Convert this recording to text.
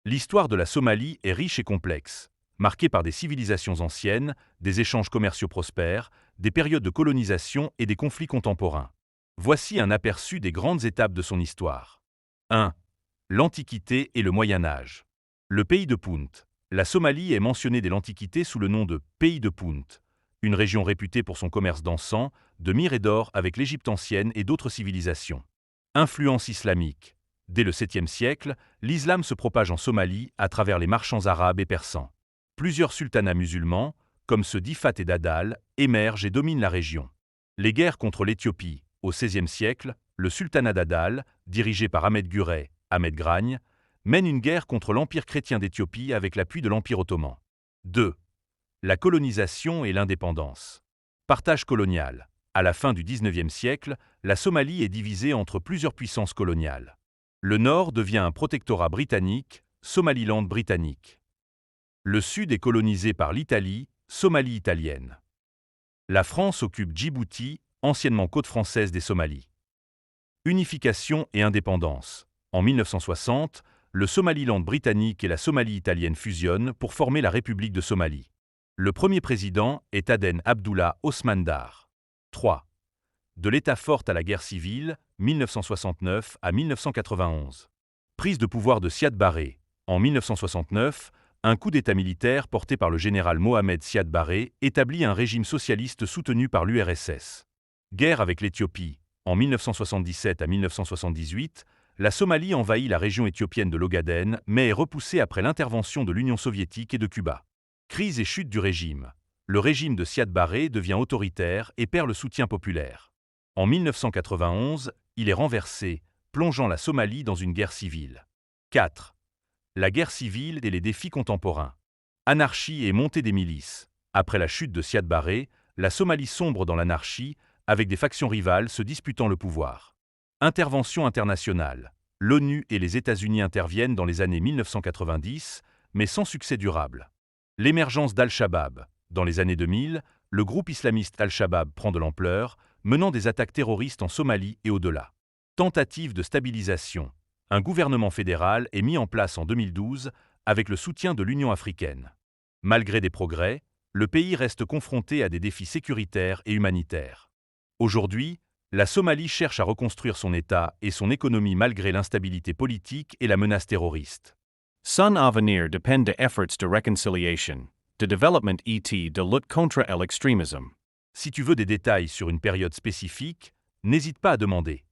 L'histoire de la Somalie est riche et complexe, marquée par des civilisations anciennes, des échanges commerciaux prospères, des périodes de colonisation et des conflits contemporains. Voici un aperçu des grandes étapes de son histoire. 1. L'Antiquité et le Moyen Âge. Le pays de Punt. La Somalie est mentionnée dès l'Antiquité sous le nom de Pays de Punt, une région réputée pour son commerce d'encens, de myrrhe et d'or avec l'Égypte ancienne et d'autres civilisations. Influence islamique. Dès le 7e siècle, l'islam se propage en Somalie à travers les marchands arabes et persans. Plusieurs sultanats musulmans, comme ceux d'Ifat et d'Adal, émergent et dominent la région. Les guerres contre l'Éthiopie. Au XVIe siècle, le sultanat d'Adal, dirigé par Ahmed Gürey, Ahmed Gragne, mène une guerre contre l'Empire chrétien d'Éthiopie avec l'appui de l'Empire ottoman. 2. La colonisation et l'indépendance. Partage colonial. À la fin du XIXe siècle, la Somalie est divisée entre plusieurs puissances coloniales. Le nord devient un protectorat britannique, Somaliland britannique. Le sud est colonisé par l'Italie, Somalie italienne. La France occupe Djibouti, anciennement côte française des Somalies. Unification et indépendance. En 1960, le Somaliland britannique et la Somalie italienne fusionnent pour former la République de Somalie. Le premier président est Aden Abdullah Osman Dar. 3. De l'État fort à la guerre civile, 1969 à 1991. Prise de pouvoir de Siad Barré. En 1969, un coup d'État militaire porté par le général Mohamed Siad Barré établit un régime socialiste soutenu par l'URSS. Guerre avec l'Éthiopie. En 1977 à 1978, la Somalie envahit la région éthiopienne de l'Ogaden, mais est repoussée après l'intervention de l'Union soviétique et de Cuba. Crise et chute du régime. Le régime de Siad Barré devient autoritaire et perd le soutien populaire. En 1991, il est renversé, plongeant la Somalie dans une guerre civile. 4. La guerre civile et les défis contemporains. Anarchie et montée des milices. Après la chute de Siad Barré, la Somalie sombre dans l'anarchie, avec des factions rivales se disputant le pouvoir. Intervention internationale. L'ONU et les États-Unis interviennent dans les années 1990, mais sans succès durable. L'émergence d'Al-Shabaab. Dans les années 2000, le groupe islamiste Al-Shabaab prend de l'ampleur, menant des attaques terroristes en Somalie et au-delà. Tentative de stabilisation. Un gouvernement fédéral est mis en place en 2012 avec le soutien de l'Union africaine. Malgré des progrès, le pays reste confronté à des défis sécuritaires et humanitaires. Aujourd'hui, la Somalie cherche à reconstruire son État et son économie malgré l'instabilité politique et la menace terroriste. Son avenir depend de efforts de reconciliation, de development et de lutte contre l'extrémisme. Si tu veux des détails sur une période spécifique, n'hésite pas à demander.